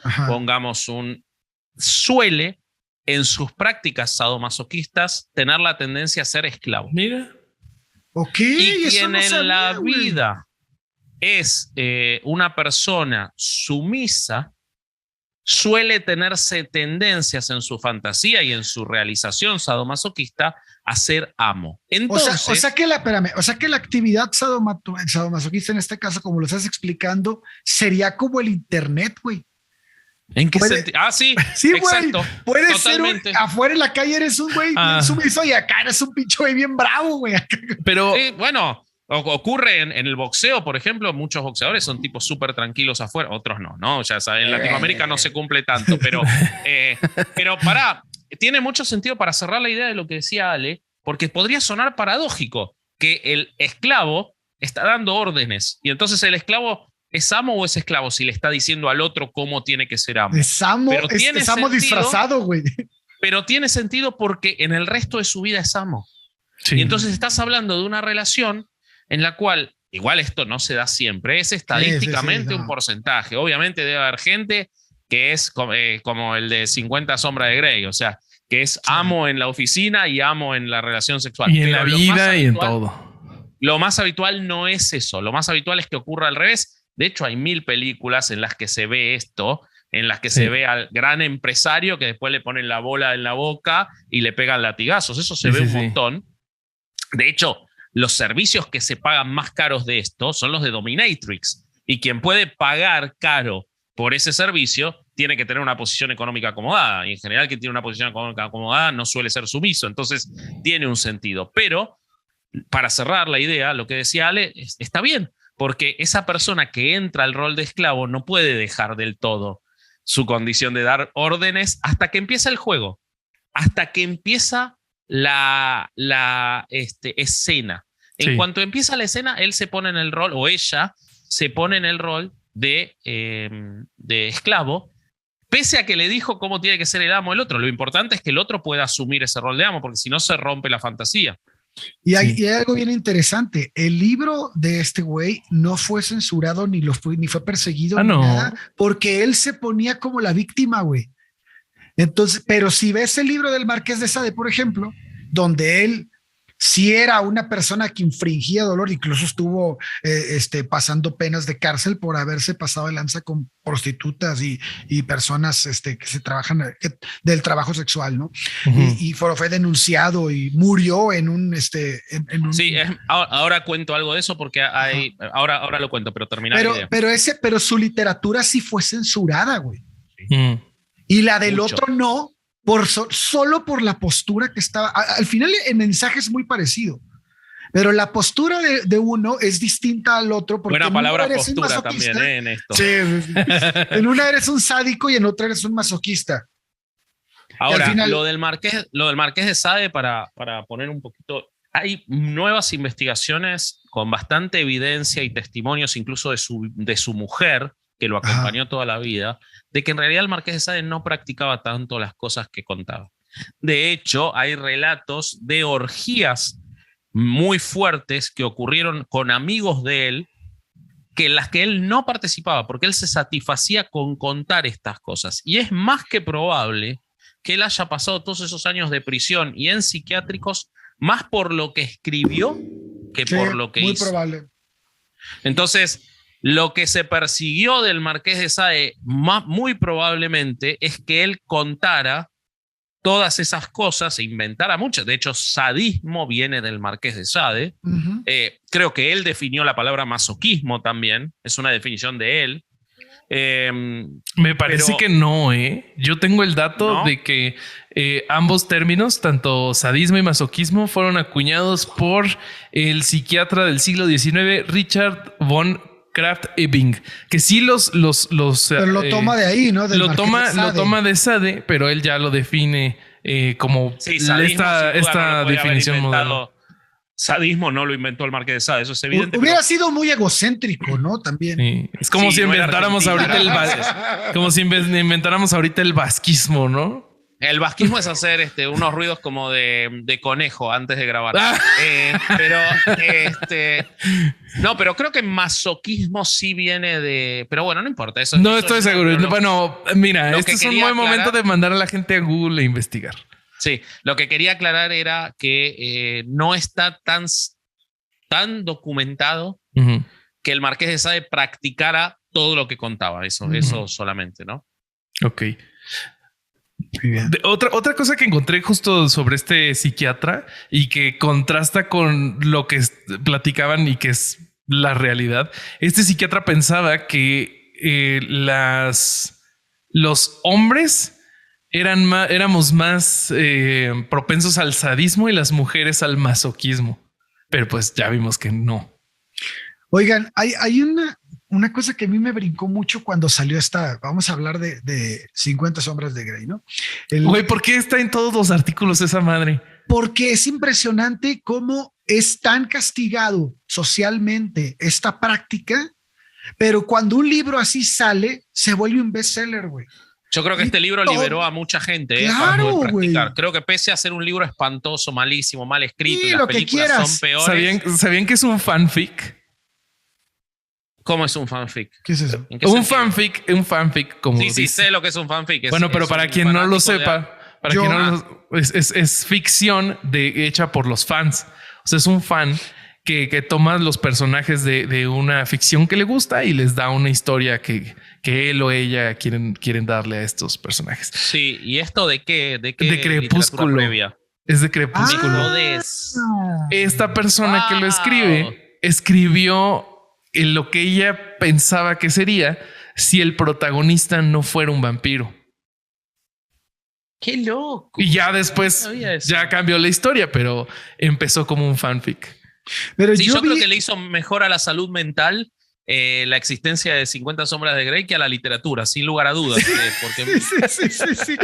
suele en sus prácticas sadomasoquistas tener la tendencia a ser esclavo. Mira. Ok, y eso quien no en sabía, la güey. vida es una persona sumisa, suele tenerse tendencias en su fantasía y en su realización sadomasoquista a ser amo. Entonces, o sea que la actividad sadomasoquista en este caso, como lo estás explicando, sería como el internet, güey. ¿En qué sentido? Ah, sí, sí, güey. exacto. Puede ser afuera en la calle eres un güey bien sumiso y acá eres un pinche güey bien bravo, güey. Pero sí, bueno, ocurre en el boxeo, por ejemplo, muchos boxeadores son tipos súper tranquilos afuera, otros no, ¿no? O sea, en Latinoamérica no se cumple tanto, pero tiene mucho sentido para cerrar la idea de lo que decía Ale, porque podría sonar paradójico que el esclavo está dando órdenes y entonces el esclavo ¿es amo o es esclavo si le está diciendo al otro cómo tiene que ser amo? Es amo, es amo disfrazado, güey. Pero tiene sentido porque en el resto de su vida es amo. Sí. Y entonces estás hablando de una relación en la cual, igual esto no se da siempre, es estadísticamente un porcentaje. Obviamente debe haber gente que es como el de 50 sombras de Grey, o sea, que es amo en la oficina y amo en la relación sexual. Y en la vida y en todo. Lo más habitual no es eso, lo más habitual es que ocurra al revés. De hecho, hay 1000 películas en las que se ve esto, en las que se ve al gran empresario que después le ponen la bola en la boca y le pegan latigazos. Eso se ve un montón. De hecho, los servicios que se pagan más caros de esto son los de Dominatrix. Y quien puede pagar caro por ese servicio tiene que tener una posición económica acomodada. Y en general, quien tiene una posición económica acomodada no suele ser sumiso. Entonces, tiene un sentido. Pero, para cerrar la idea, lo que decía Ale, está bien. Porque esa persona que entra al rol de esclavo no puede dejar del todo su condición de dar órdenes hasta que empieza el juego, hasta que empieza la escena. En cuanto empieza la escena, él se pone en el rol, o ella se pone en el rol de esclavo, pese a que le dijo cómo tiene que ser el amo el otro. Lo importante es que el otro pueda asumir ese rol de amo, porque si no se rompe la fantasía. Y hay algo bien interesante. El libro de este güey no fue censurado ni fue perseguido ni nada, porque él se ponía como la víctima, güey. Entonces, pero si ves el libro del Marqués de Sade, por ejemplo, donde él sí era una persona que infringía dolor, incluso estuvo pasando penas de cárcel por haberse pasado de lanza con prostitutas y personas que se trabajan del trabajo sexual, ¿no? Y fue denunciado y murió en un... Sí, ahora cuento algo de eso porque ahora lo cuento, pero terminar la idea. Pero su literatura sí fue censurada, güey. Y la del otro no, solo por la postura que estaba. Al final el mensaje es muy parecido, pero la postura de uno es distinta al otro. Porque buena palabra postura también en esto. Sí, en una eres un sádico y en otra eres un masoquista. Ahora, final, lo del Marqués de Sade, para poner un poquito, hay nuevas investigaciones con bastante evidencia y testimonios incluso de su mujer, que lo acompañó toda la vida, de que en realidad el Marqués de Sade no practicaba tanto las cosas que contaba. De hecho, hay relatos de orgías muy fuertes que ocurrieron con amigos de él, en las que él no participaba, porque él se satisfacía con contar estas cosas. Y es más que probable que él haya pasado todos esos años de prisión y en psiquiátricos más por lo que escribió que por lo que hizo. Muy probable. Entonces, lo que se persiguió del Marqués de Sade muy probablemente es que él contara todas esas cosas e inventara muchas. De hecho, sadismo viene del Marqués de Sade. Creo que él definió la palabra masoquismo también. Es una definición de él. Me parece que no, Yo tengo el dato de que ambos términos, tanto sadismo y masoquismo, fueron acuñados por el psiquiatra del siglo XIX, Richard von Krafft-Ebing, que sí pero lo toma de ahí, ¿no? Lo toma de Sade, pero él ya lo define como esta definición moderna. Sadismo no lo inventó el Marqués de Sade, eso es evidente. Hubiera sido muy egocéntrico, ¿no? También. Sí. Es como si inventáramos ahorita el vasquismo, ¿no? El vasquismo es hacer unos ruidos como de conejo antes de grabar. Pero creo que masoquismo sí viene de... Pero bueno, no importa. No estoy seguro. Bueno, mira, este es un buen momento de mandar a la gente a Google a investigar. Sí, lo que quería aclarar era que no está tan documentado que el Marqués de Sade practicara todo lo que contaba. Eso solamente, ¿no? Ok. Otra cosa que encontré justo sobre este psiquiatra y que contrasta con lo que platicaban y que es la realidad. Este psiquiatra pensaba que los hombres éramos más propensos al sadismo y las mujeres al masoquismo. Pero pues ya vimos que no. Oigan, hay una cosa que a mí me brincó mucho cuando salió vamos a hablar de 50 sombras de Grey, ¿no? Güey, ¿por qué está en todos los artículos esa madre? Porque es impresionante cómo es tan castigado socialmente esta práctica, pero cuando un libro así sale, se vuelve un bestseller, güey. Yo creo que este libro liberó a mucha gente claro, para poder practicar. Güey. Creo que pese a ser un libro espantoso, malísimo, mal escrito, sí, y las películas son peores. ¿Sabían que es un fanfic? ¿Cómo es un fanfic? ¿Qué es eso? Un fanfic, como sí, sé lo que es un fanfic. Bueno, pero para quien no lo sepa, es ficción hecha por los fans. O sea, es un fan que toma los personajes de una ficción que le gusta y les da una historia que él o ella quieren darle a estos personajes. Sí, ¿y esto de qué? ¿De Crepúsculo. Previa? Es de Crepúsculo. Esta persona que lo escribió en lo que ella pensaba que sería si el protagonista no fuera un vampiro. ¡Qué loco! Y ya después ya cambió la historia, pero empezó como un fanfic. Pero sí, yo creo que le hizo mejor a la salud mental la existencia de 50 sombras de Grey que a la literatura, sin lugar a dudas. Porque... sí.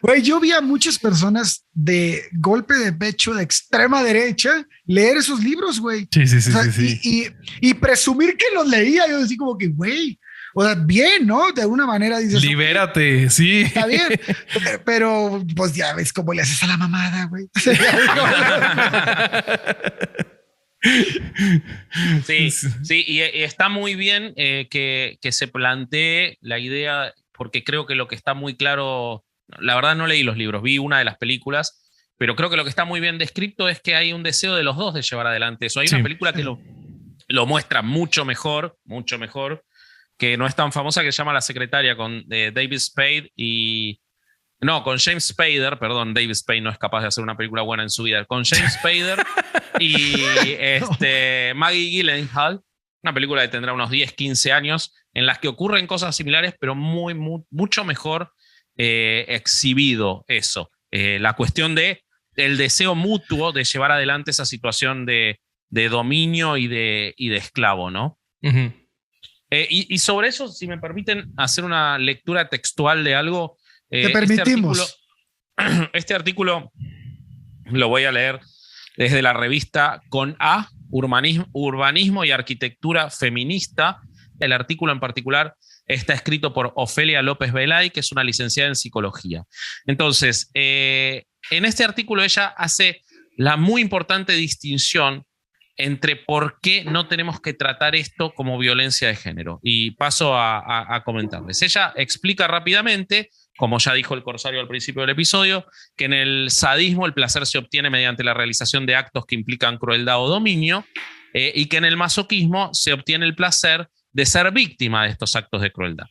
Güey, yo vi a muchas personas de golpe de pecho de extrema derecha leer esos libros, güey. Sí. Y presumir que los leía, yo decía como que, güey, o sea, bien, ¿no? De alguna manera dices... Libérate, sí. Está bien, pero pues ya ves cómo le haces a la mamada, güey. Sí, y está muy bien que se plantee la idea, porque creo que lo que está muy claro, la verdad no leí los libros, vi una de las películas, pero creo que lo que está muy bien descrito es que hay un deseo de los dos de llevar adelante eso. Hay una película que lo muestra mucho mejor, que no es tan famosa, que se llama La Secretaria, con David Spade con James Spader, perdón, David Spade no es capaz de hacer una película buena en su vida, con James Spader y Maggie Gyllenhaal, una película que tendrá unos 10, 15 años, en las que ocurren cosas similares, pero mucho mejor exhibido eso. La cuestión del deseo mutuo de llevar adelante esa situación de dominio y de esclavo, ¿no? Uh-huh. Y sobre eso, si me permiten hacer una lectura textual de algo... Te permitimos. Este artículo lo voy a leer desde la revista Con A, Urbanismo y Arquitectura Feminista. El artículo en particular está escrito por Ofelia López Velay, que es una licenciada en psicología. Entonces, en este artículo ella hace la muy importante distinción entre por qué no tenemos que tratar esto como violencia de género. Y paso a comentarles. Ella explica rápidamente, como ya dijo el Corsario al principio del episodio, que en el sadismo el placer se obtiene mediante la realización de actos que implican crueldad o dominio, y que en el masoquismo se obtiene el placer de ser víctima de estos actos de crueldad.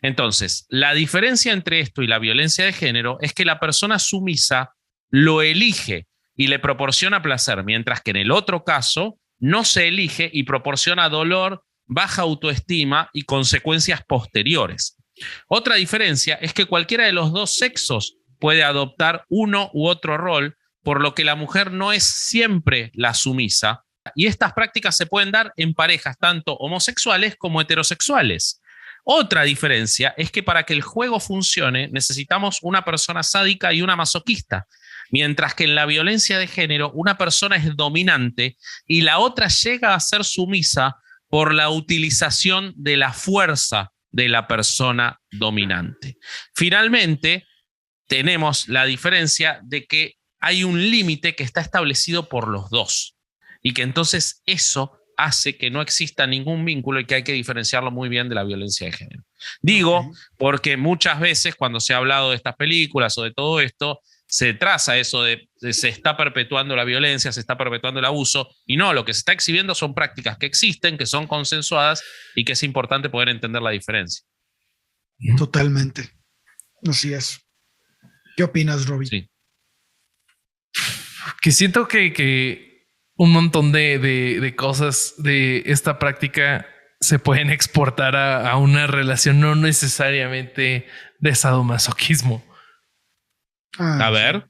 Entonces, la diferencia entre esto y la violencia de género es que la persona sumisa lo elige y le proporciona placer, mientras que en el otro caso no se elige y proporciona dolor, baja autoestima y consecuencias posteriores. Otra diferencia es que cualquiera de los dos sexos puede adoptar uno u otro rol, por lo que la mujer no es siempre la sumisa, y estas prácticas se pueden dar en parejas tanto homosexuales como heterosexuales. Otra diferencia es que para que el juego funcione necesitamos una persona sádica y una masoquista, mientras que en la violencia de género una persona es dominante y la otra llega a ser sumisa por la utilización de la fuerza de la persona dominante. Finalmente, tenemos la diferencia de que hay un límite que está establecido por los dos y que entonces eso hace que no exista ningún vínculo y que hay que diferenciarlo muy bien de la violencia de género. Digo, porque muchas veces cuando se ha hablado de estas películas o de todo esto, se traza eso de se está perpetuando la violencia, se está perpetuando el abuso, y no, lo que se está exhibiendo son prácticas que existen, que son consensuadas y que es importante poder entender la diferencia. Totalmente. Así es. ¿Qué opinas, Robbie? Sí. Que siento que un montón de cosas de esta práctica se pueden exportar a una relación no necesariamente de sadomasoquismo. A ver.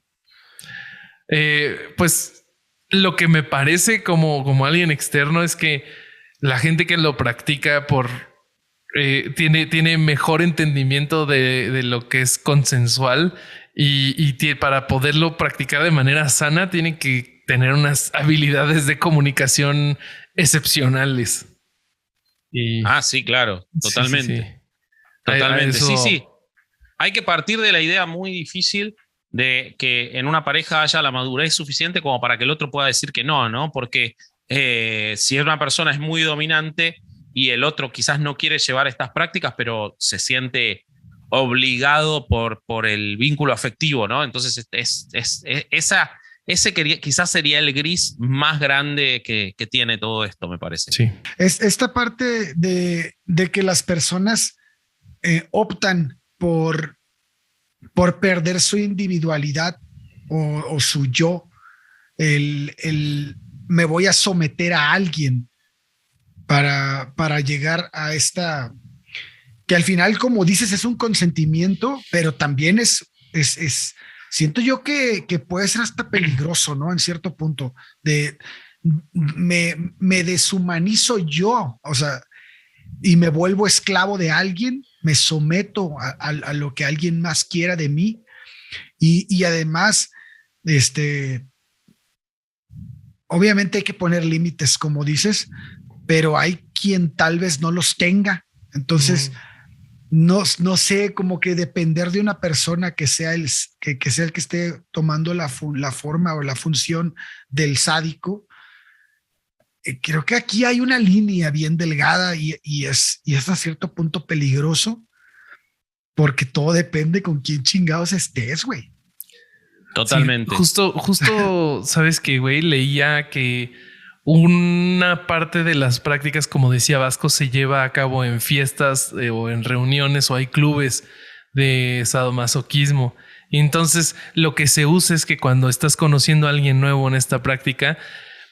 Pues lo que me parece como alguien externo es que la gente que lo practica tiene mejor entendimiento de lo que es consensual y para poderlo practicar de manera sana tiene que tener unas habilidades de comunicación excepcionales. Sí, claro, totalmente. Sí. Totalmente. Eso... Sí. Hay que partir de la idea muy difícil de que en una pareja haya la madurez suficiente como para que el otro pueda decir que no, ¿no? Porque si una persona es muy dominante y el otro quizás no quiere llevar estas prácticas, pero se siente obligado por el vínculo afectivo, ¿no? Entonces ese quizás sería el gris más grande que tiene todo esto, me parece. Sí. Es esta parte de que las personas optan por perder su individualidad o su yo, me voy a someter a alguien para llegar a esta, que al final, como dices, es un consentimiento, pero también siento yo que puede ser hasta peligroso, ¿no? En cierto punto, me deshumanizo yo, o sea, y me vuelvo esclavo de alguien, me someto a lo que alguien más quiera de mí y además, obviamente hay que poner límites, como dices, pero hay quien tal vez no los tenga. Entonces, no sé, como que depender de una persona que sea el que esté tomando la forma o la función del sádico. Creo que aquí hay una línea bien delgada y es hasta cierto punto peligroso porque todo depende con quién chingados estés, güey. Totalmente. Sí, justo sabes que, güey, leía que una parte de las prácticas, como decía Vasco, se lleva a cabo en fiestas o en reuniones o hay clubes de sadomasoquismo. Y entonces lo que se usa es que cuando estás conociendo a alguien nuevo en esta práctica,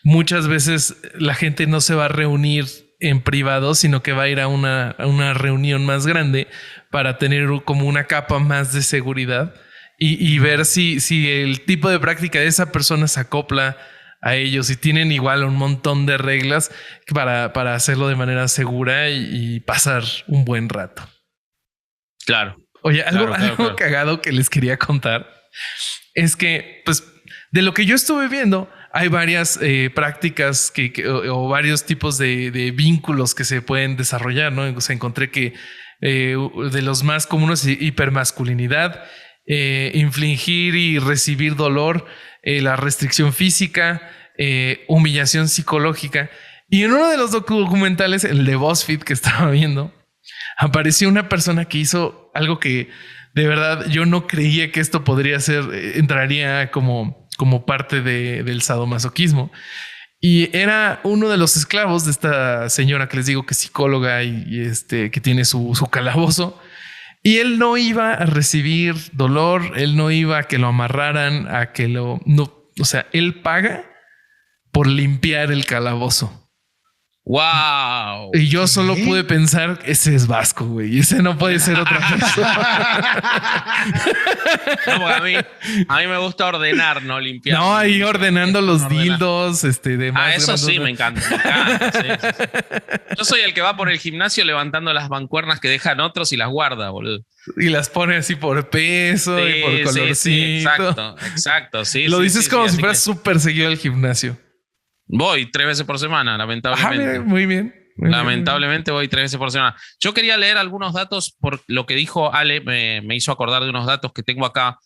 muchas veces la gente no se va a reunir en privado, sino que va a ir a una reunión más grande para tener como una capa más de seguridad y ver si el tipo de práctica de esa persona se acopla a ellos y tienen igual un montón de reglas para hacerlo de manera segura y pasar un buen rato. Claro. Oye, algo cagado que les quería contar es que, pues, de lo que yo estuve viendo, hay varias prácticas o varios tipos de vínculos que se pueden desarrollar, ¿no? O sea, encontré que de los más comunes, hipermasculinidad, infligir y recibir dolor, la restricción física, humillación psicológica. Y en uno de los documentales, el de BuzzFeed que estaba viendo, apareció una persona que hizo algo que de verdad yo no creía que esto podría ser, entraría como parte del sadomasoquismo. Y era uno de los esclavos de esta señora que les digo que es psicóloga y que tiene su calabozo. Y él no iba a recibir dolor, él no iba a que lo amarraran, o sea, él paga por limpiar el calabozo. ¡Wow! Y yo solo pude pensar, ese es Vasco, güey. Ese no puede ser otra persona. No, a mí me gusta ordenar, no limpiar. No, ahí ordenando los dildos, demás. Eso sí, me encanta. Sí. Yo soy el que va por el gimnasio levantando las mancuernas que dejan otros y las guarda, boludo. Y las pone así por peso y por colorcito. Sí, exacto. Sí, lo dices como si fueras súper seguido al gimnasio. Voy 3 veces por semana, lamentablemente. Muy bien. Lamentablemente voy 3 veces por semana. Yo quería leer algunos datos por lo que dijo Ale, me hizo acordar de unos datos que tengo acá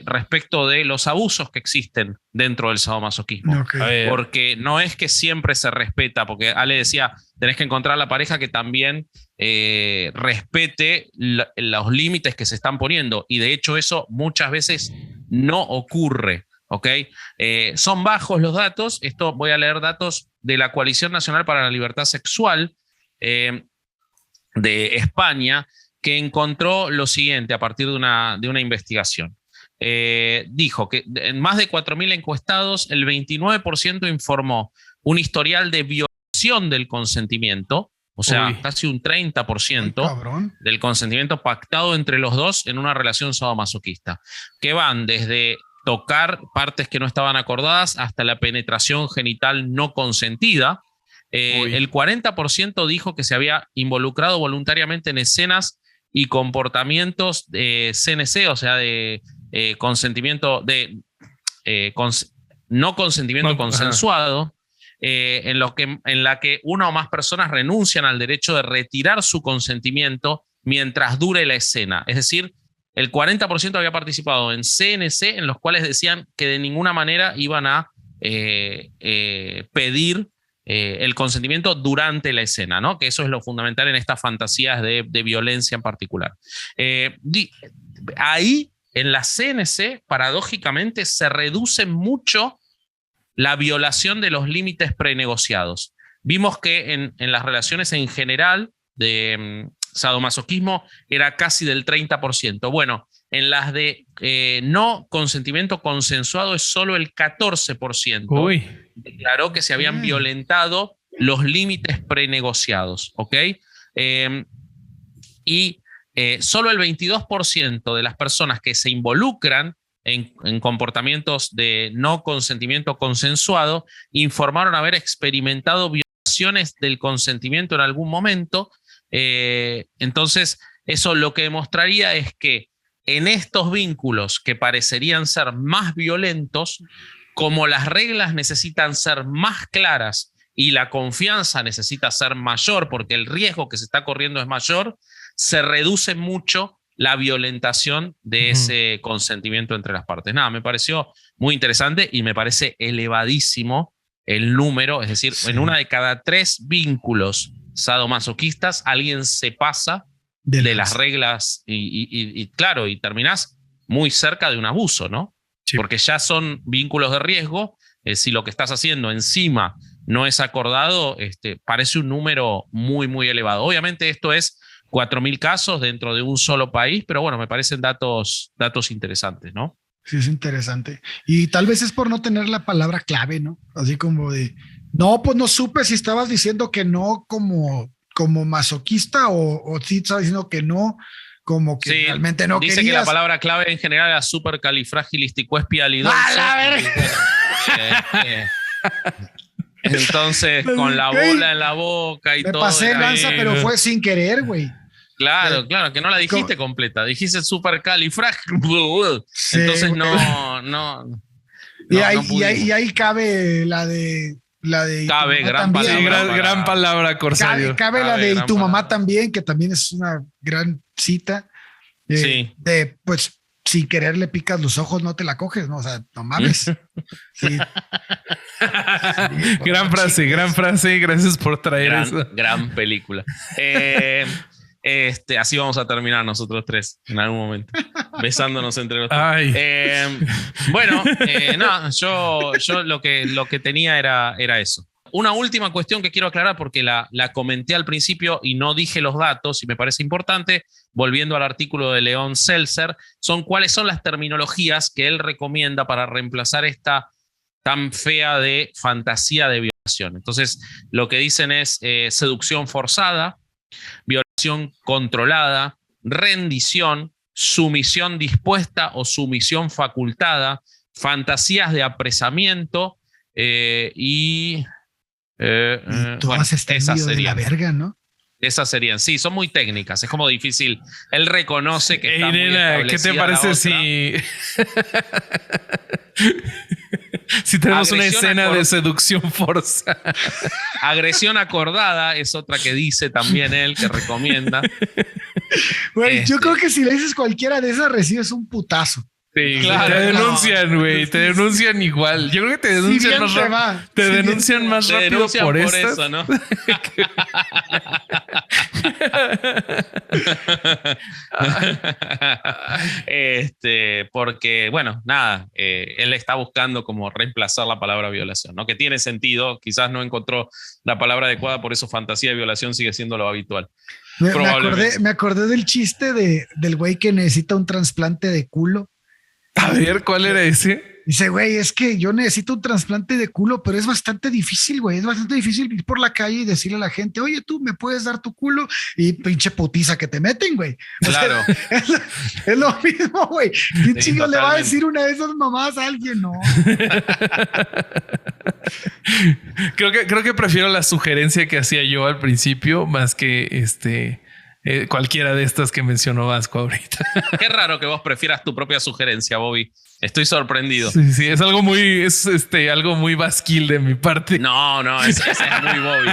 respecto de los abusos que existen dentro del sadomasoquismo. Okay. Porque no es que siempre se respeta, porque Ale decía, tenés que encontrar la pareja que también respete los límites que se están poniendo. Y de hecho eso muchas veces no ocurre. ¿Ok? Son bajos los datos. Esto voy a leer datos de la Coalición Nacional para la Libertad Sexual de España, que encontró lo siguiente a partir de una investigación. Dijo que en más de 4.000 encuestados, el 29% informó un historial de violación del consentimiento, o sea, casi un 30% del consentimiento pactado entre los dos en una relación sadomasoquista, que van desde tocar partes que no estaban acordadas hasta la penetración genital no consentida. El 40% dijo que se había involucrado voluntariamente en escenas y comportamientos de CNC, o sea, de consentimiento, no consentimiento consensuado, en la que una o más personas renuncian al derecho de retirar su consentimiento mientras dure la escena. Es decir, el 40% había participado en CNC en los cuales decían que de ninguna manera iban a pedir el consentimiento durante la escena, ¿no? Que eso es lo fundamental en estas fantasías de violencia en particular. Ahí, en la CNC, paradójicamente, se reduce mucho la violación de los límites prenegociados. Vimos que en las relaciones en general de sadomasoquismo era casi del 30%. Bueno, en las de no consentimiento consensuado es solo el 14%. Declaró que se habían violentado los límites prenegociados, ¿ok? Y solo el 22% de las personas que se involucran en comportamientos de no consentimiento consensuado informaron haber experimentado violaciones del consentimiento en algún momento. Entonces, eso lo que demostraría es que en estos vínculos que parecerían ser más violentos, como las reglas necesitan ser más claras y la confianza necesita ser mayor porque el riesgo que se está corriendo es mayor, se reduce mucho la violentación de ese consentimiento entre las partes. Nada, me pareció muy interesante y me parece elevadísimo el número, es decir, en una de cada 3 vínculos sadomasoquistas alguien se pasa de las reglas y claro, y terminás muy cerca de un abuso, ¿no? Sí. Porque ya son vínculos de riesgo. Si lo que estás haciendo encima no es acordado, parece un número muy, muy elevado. Obviamente esto es 4.000 casos dentro de un solo país, pero bueno, me parecen datos interesantes, ¿no? Sí, es interesante. Y tal vez es por no tener la palabra clave, ¿no? Así como de, no, pues no supe si estabas diciendo que no como masoquista o si estabas diciendo que no como que sí, realmente no dice querías. Que la palabra clave en general era supercalifragilisticoespialidoso. ¡A ver! Entonces, con la bola en la boca y me todo. Me pasé lanza, pero fue sin querer, güey. Claro, claro, que no la dijiste completa. Dijiste supercalifragilisticoespialidoso. Sí, entonces y ahí cabe la de cabe, gran palabra. Gran palabra, Corsario. Cabe la de y tu mamá también, que también es una gran cita. Sí. De, pues, sin querer le picas los ojos, no te la coges, ¿no? O sea, no mames. Sí. Gran frase. Gracias por traer eso. Gran película. Así vamos a terminar nosotros 3 en algún momento, besándonos entre los 3. Bueno, yo lo que tenía era eso. Una última cuestión que quiero aclarar porque la comenté al principio y no dije los datos y me parece importante, volviendo al artículo de León Seltzer, son cuáles son las terminologías que él recomienda para reemplazar esta tan fea de fantasía de violación. Entonces, lo que dicen es seducción forzada, violación controlada, rendición, sumisión dispuesta o sumisión facultada, fantasías de apresamiento y todas están medio de la verga, ¿no? Esas serían, sí, son muy técnicas, es como difícil. Él reconoce que está muy establecida. ¿Qué te parece si tenemos una escena de seducción forzada? Agresión acordada es otra que dice también él, que recomienda. Güey, yo creo que si le dices cualquiera de esas recibes un putazo. Sí, claro, te denuncian, güey. Te denuncian igual. Yo creo que te denuncian más rápido. Te denuncian más rápido por eso, ¿no? Porque, bueno, nada, él está buscando como reemplazar la palabra violación, ¿no? Que tiene sentido. Quizás no encontró la palabra adecuada, por eso fantasía de violación sigue siendo lo habitual. Me acordé del chiste del güey que necesita un trasplante de culo. A ver, ¿cuál era ese? Dice, güey, es que yo necesito un trasplante de culo, pero es bastante difícil, güey. Es bastante difícil ir por la calle y decirle a la gente, oye, tú me puedes dar tu culo, y pinche putiza que te meten, güey. Claro. Es lo mismo, güey. ¿Quién Sí, chingo le va a totalmente. decir una de esas mamás a alguien? No. Creo que prefiero la sugerencia que hacía yo al principio más que cualquiera de estas que mencionó Vasco ahorita. Qué raro que vos prefieras tu propia sugerencia, Bobby. Estoy sorprendido. Sí, es algo muy vasquil de mi parte. No, esa es muy Bobby.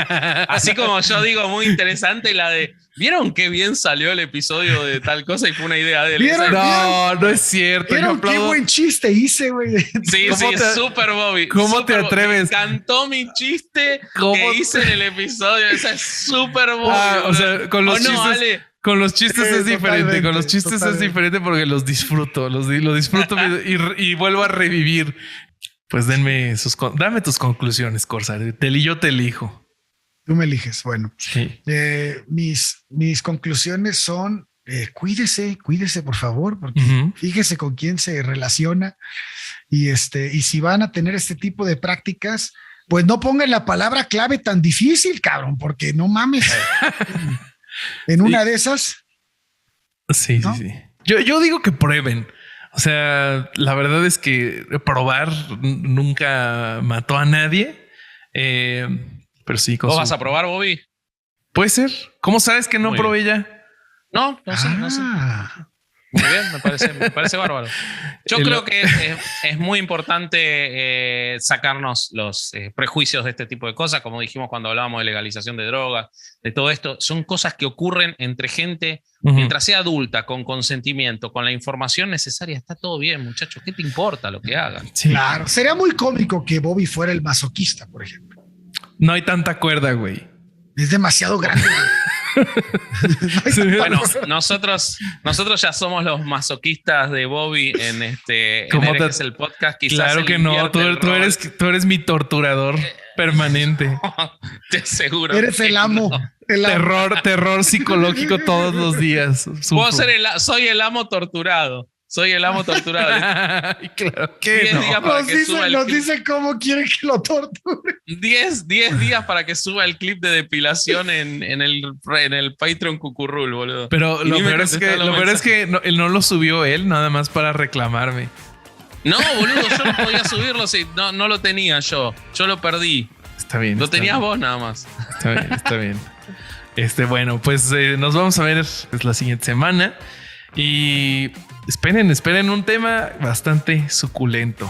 Así como yo digo, muy interesante la de, ¿vieron qué bien salió el episodio de tal cosa? Y fue una idea de él. ¿Vieron? No es cierto. Yo ¿Vieron qué aplaudo. buen chiste hice, güey? Sí, ¿Cómo te- súper Bobby. cómo te Súper Bobby. atreves? Me encantó mi chiste ¿Cómo que te- hice en el episodio. Esa es súper Bobby. O sea, con los ¿O no, chistes. Ale? Con los chistes es diferente. Totalmente, Con los chistes totalmente. es diferente porque los disfruto. Lo disfruto y vuelvo a revivir. Pues dame tus conclusiones, Corsar. Yo te elijo. Tú me eliges. Bueno, Sí. mis conclusiones son, cuídese, por favor, porque Ujú. fíjese con quién se relaciona y si van a tener este tipo de prácticas, pues no pongan la palabra clave tan difícil, cabrón, porque no mames. En una de esas, Sí, ¿no? sí. Yo digo que prueben. O sea, la verdad es que probar nunca mató a nadie. Pero sí, ¿Vos vas a probar, Bobby? Puede ser. ¿Cómo sabes que no Muy probé ya? No sé. Muy bien, me parece bárbaro. Yo creo que es muy importante sacarnos los prejuicios de este tipo de cosas, como dijimos cuando hablábamos de legalización de drogas, de todo esto. Son cosas que ocurren entre gente, mientras sea adulta, con consentimiento, con la información necesaria. Está todo bien, muchachos. ¿Qué te importa lo que hagan? Sí. Claro, sería muy cómico que Bobby fuera el masoquista, por ejemplo. No hay tanta cuerda, güey. Es demasiado grande, güey. Sí. Bueno, nosotros ya somos los masoquistas de Bobby en ¿Cómo en te- es el podcast. Quizás Claro él que no. invierte el Tú rol. tú eres mi torturador permanente. Te aseguro. Eres que el amo. no. El amo. Terror psicológico todos los días. Puedo Sufro. ser soy el amo torturado. Soy el amo torturado. Claro que 10 no. días para que suba el Nos clip. dice cómo quiere que lo torture. 10 días para que suba el clip de depilación en el Patreon Cucurrul, boludo. Pero Y lo ni me peor es contestó que, los lo peor es mensajes. que él no lo subió él, nada más para reclamarme. No, boludo, yo no podía subirlo. Sí, no lo tenía yo. Yo lo perdí. Está bien. Lo está tenías bien, vos nada más. Está bien, está bien. Bueno, pues nos vamos a ver la siguiente semana. Y esperen un tema bastante suculento.